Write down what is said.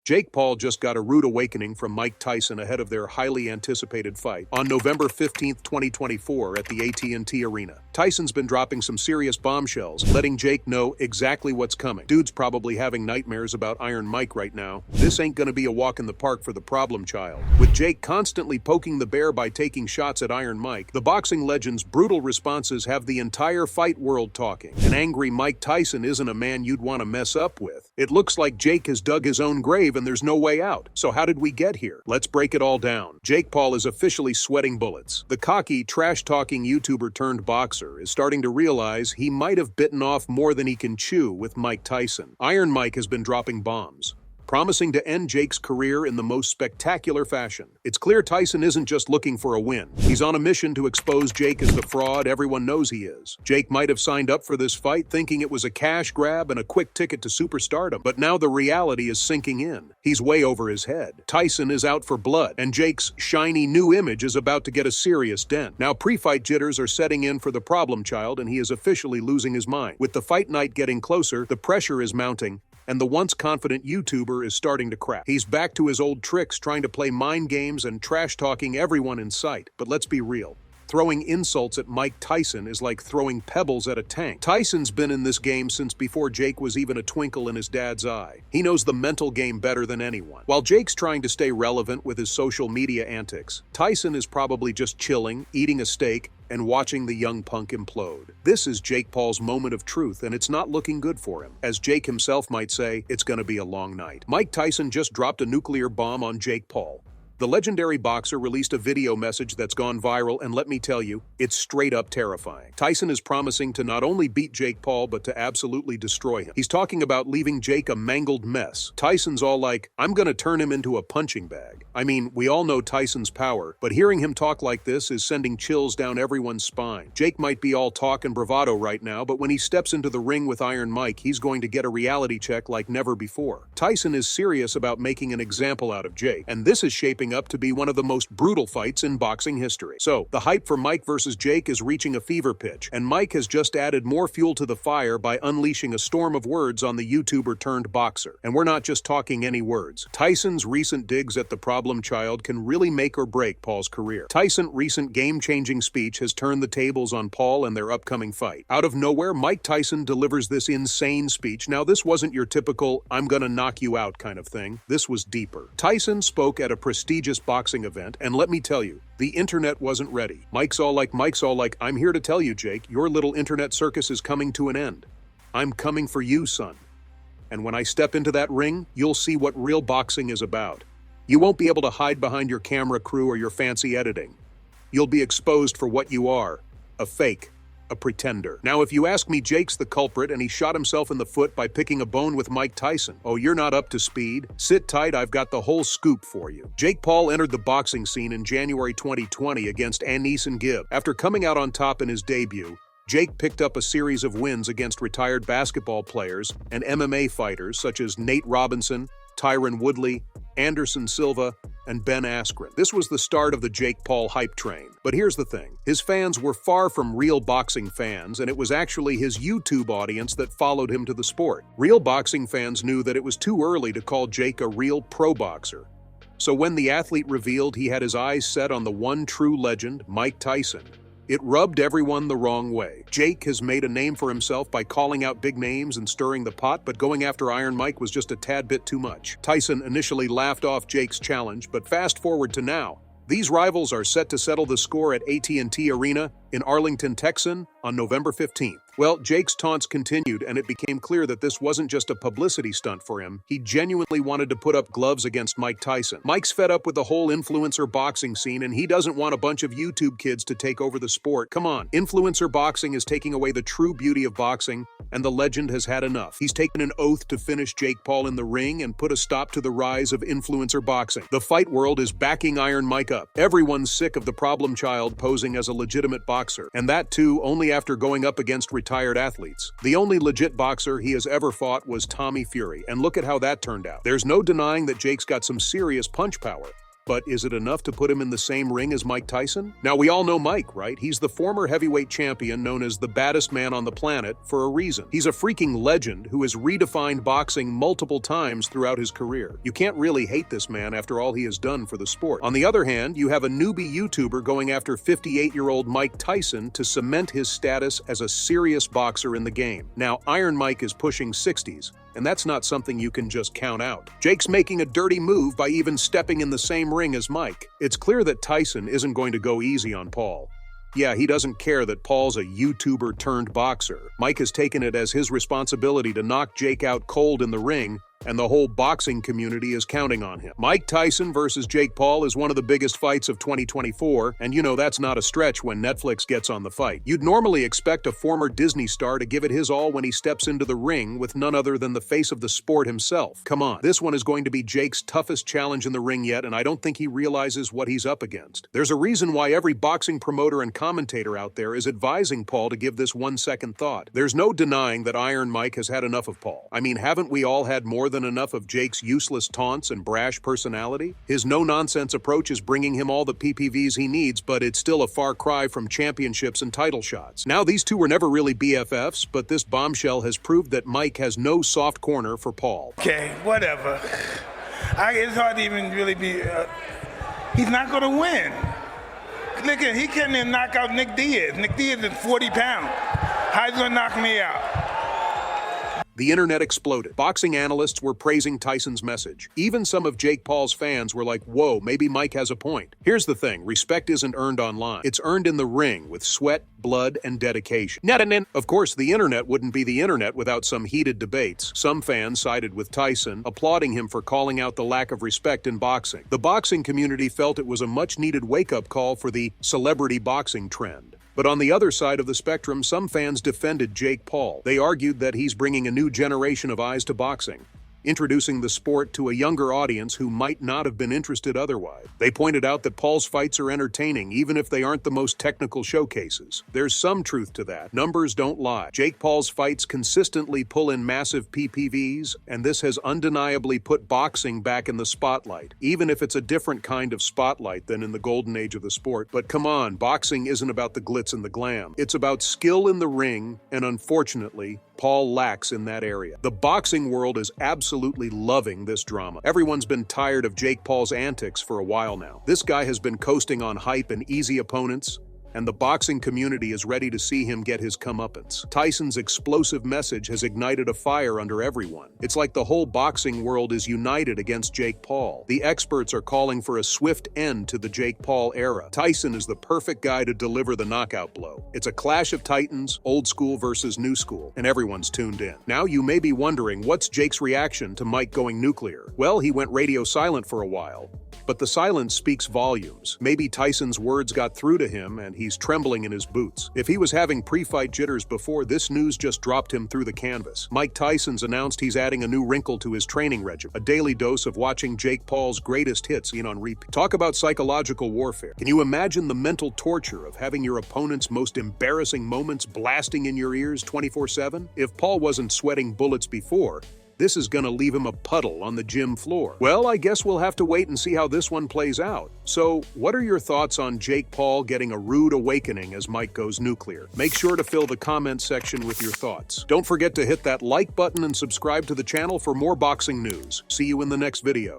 Jake Paul just got a rude awakening from Mike Tyson ahead of their highly anticipated fight on November 15th, 2024 at the AT&T Arena. Tyson's been dropping some serious bombshells, letting Jake know exactly what's coming. Dude's probably having nightmares about Iron Mike right now. This ain't gonna be a walk in the park for the problem child. With Jake constantly poking the bear by taking shots at Iron Mike, the boxing legend's brutal responses have the entire fight world talking. An angry Mike Tyson isn't a man you'd want to mess up with. It looks like Jake has dug his own grave and there's no way out. So how did we get here? Let's break it all down. Jake Paul is officially sweating bullets. The cocky, trash-talking YouTuber turned boxer is starting to realize he might have bitten off more than he can chew with Mike Tyson. Iron Mike has been dropping bombs, promising to end Jake's career in the most spectacular fashion. It's clear Tyson isn't just looking for a win. He's on a mission to expose Jake as the fraud everyone knows he is. Jake might have signed up for this fight thinking it was a cash grab and a quick ticket to superstardom, but now the reality is sinking in. He's way over his head. Tyson is out for blood, and Jake's shiny new image is about to get a serious dent. Now pre-fight jitters are setting in for the problem child, and he is officially losing his mind. With the fight night getting closer, the pressure is mounting, and the once confident YouTuber is starting to crack. He's back to his old tricks, trying to play mind games and trash-talking everyone in sight. But let's be real. Throwing insults at Mike Tyson is like throwing pebbles at a tank. Tyson's been in this game since before Jake was even a twinkle in his dad's eye. He knows the mental game better than anyone. While Jake's trying to stay relevant with his social media antics, Tyson is probably just chilling, eating a steak, and watching the young punk implode. This is Jake Paul's moment of truth, and it's not looking good for him. As Jake himself might say, it's gonna be a long night. Mike Tyson just dropped a nuclear bomb on Jake Paul. The legendary boxer released a video message that's gone viral, and let me tell you, it's straight up terrifying. Tyson is promising to not only beat Jake Paul, but to absolutely destroy him. He's talking about leaving Jake a mangled mess. Tyson's all like, I'm gonna turn him into a punching bag. I mean, we all know Tyson's power, but hearing him talk like this is sending chills down everyone's spine. Jake might be all talk and bravado right now, but when he steps into the ring with Iron Mike, he's going to get a reality check like never before. Tyson is serious about making an example out of Jake, and this is shaping up to be one of the most brutal fights in boxing history. So, the hype for Mike versus Jake is reaching a fever pitch, and Mike has just added more fuel to the fire by unleashing a storm of words on the YouTuber turned boxer. And we're not just talking any words. Tyson's recent digs at the problem child can really make or break Paul's career. Tyson's recent game-changing speech has turned the tables on Paul and their upcoming fight. Out of nowhere, Mike Tyson delivers this insane speech. Now, this wasn't your typical, I'm gonna knock you out kind of thing. This was deeper. Tyson spoke at a prestigious boxing event, and let me tell you, the internet wasn't ready. Mike's all like, I'm here to tell you, Jake, your little internet circus is coming to an end. I'm coming for you, son. And when I step into that ring, you'll see what real boxing is about. You won't be able to hide behind your camera crew or your fancy editing. You'll be exposed for what you are, a fake. A pretender. Now, if you ask me, Jake's the culprit and he shot himself in the foot by picking a bone with Mike Tyson. Oh, you're not up to speed? Sit tight, I've got the whole scoop for you. Jake Paul entered the boxing scene in January 2020 against Anderson Gibb. After coming out on top in his debut, Jake picked up a series of wins against retired basketball players and MMA fighters such as Nate Robinson, Tyron Woodley, Anderson Silva, and Ben Askren. This was the start of the Jake Paul hype train. But here's the thing. His fans were far from real boxing fans, and it was actually his YouTube audience that followed him to the sport. Real boxing fans knew that it was too early to call Jake a real pro boxer. So when the athlete revealed he had his eyes set on the one true legend, Mike Tyson, it rubbed everyone the wrong way. Jake has made a name for himself by calling out big names and stirring the pot, but going after Iron Mike was just a tad bit too much. Tyson initially laughed off Jake's challenge, but fast forward to now. These rivals are set to settle the score at AT&T Arena in Arlington, Texas on November 15th. Well, Jake's taunts continued, and it became clear that this wasn't just a publicity stunt for him. He genuinely wanted to put up gloves against Mike Tyson. Mike's fed up with the whole influencer boxing scene, and he doesn't want a bunch of YouTube kids to take over the sport. Come on, influencer boxing is taking away the true beauty of boxing, and the legend has had enough. He's taken an oath to finish Jake Paul in the ring and put a stop to the rise of influencer boxing. The fight world is backing Iron Mike up. Everyone's sick of the problem child posing as a legitimate boxer, and that too only after going up against retired athletes. The only legit boxer he has ever fought was Tommy Fury, and look at how that turned out. There's no denying that Jake's got some serious punch power, But is it enough to put him in the same ring as Mike Tyson? Now, we all know Mike, right? He's the former heavyweight champion known as the baddest man on the planet for a reason. He's a freaking legend who has redefined boxing multiple times throughout his career. You can't really hate this man after all he has done for the sport. On the other hand, you have a newbie YouTuber going after 58-year-old Mike Tyson to cement his status as a serious boxer in the game. Now, Iron Mike is pushing 60s, and that's not something you can just count out. Jake's making a dirty move by even stepping in the same ring as Mike. It's clear that Tyson isn't going to go easy on Paul. Yeah, he doesn't care that Paul's a YouTuber turned boxer. Mike has taken it as his responsibility to knock Jake out cold in the ring, and the whole boxing community is counting on him. Mike Tyson versus Jake Paul is one of the biggest fights of 2024, and you know that's not a stretch when Netflix gets on the fight. You'd normally expect a former Disney star to give it his all when he steps into the ring with none other than the face of the sport himself. Come on, this one is going to be Jake's toughest challenge in the ring yet, and I don't think he realizes what he's up against. There's a reason why every boxing promoter and commentator out there is advising Paul to give this one second thought. There's no denying that Iron Mike has had enough of Paul. I mean, haven't we all had more than enough of Jake's useless taunts and brash personality? His no-nonsense approach is bringing him all the PPVs he needs, but it's still a far cry from championships and title shots. Now, these two were never really BFFs, but this bombshell has proved that Mike has no soft corner for Paul. Okay, whatever. It's hard to even really be... he's not going to win. Look at, he can't even knock out Nick Diaz. Nick Diaz is 40 pounds. How's he going to knock me out? The internet exploded. Boxing analysts were praising Tyson's message. Even some of Jake Paul's fans were like, whoa, maybe Mike has a point. Here's the thing, respect isn't earned online. It's earned in the ring with sweat, blood, and dedication. Of course, the internet wouldn't be the internet without some heated debates. Some fans sided with Tyson, applauding him for calling out the lack of respect in boxing. The boxing community felt it was a much-needed wake-up call for the celebrity boxing trend. But on the other side of the spectrum, some fans defended Jake Paul. They argued that he's bringing a new generation of eyes to boxing, introducing the sport to a younger audience who might not have been interested otherwise. They pointed out that Paul's fights are entertaining, even if they aren't the most technical showcases. There's some truth to that. Numbers don't lie. Jake Paul's fights consistently pull in massive PPVs, and this has undeniably put boxing back in the spotlight, even if it's a different kind of spotlight than in the golden age of the sport. But come on, boxing isn't about the glitz and the glam. It's about skill in the ring, and unfortunately, Paul lacks in that area. The boxing world is absolutely loving this drama. Everyone's been tired of Jake Paul's antics for a while now. This guy has been coasting on hype and easy opponents, and the boxing community is ready to see him get his comeuppance. Tyson's explosive message has ignited a fire under everyone. It's like the whole boxing world is united against Jake Paul. The experts are calling for a swift end to the Jake Paul era. Tyson is the perfect guy to deliver the knockout blow. It's a clash of titans, old school versus new school, and everyone's tuned in. Now you may be wondering, what's Jake's reaction to Mike going nuclear? Well, he went radio silent for a while, but the silence speaks volumes. Maybe Tyson's words got through to him and he's trembling in his boots. If he was having pre-fight jitters before, this news just dropped him through the canvas. Mike Tyson's announced he's adding a new wrinkle to his training regimen, a daily dose of watching Jake Paul's greatest hits seen on repeat. Talk about psychological warfare. Can you imagine the mental torture of having your opponent's most embarrassing moments blasting in your ears 24/7? If Paul wasn't sweating bullets before, this is gonna leave him a puddle on the gym floor. Well, I guess we'll have to wait and see how this one plays out. So, what are your thoughts on Jake Paul getting a rude awakening as Mike goes nuclear? Make sure to fill the comment section with your thoughts. Don't forget to hit that like button and subscribe to the channel for more boxing news. See you in the next video.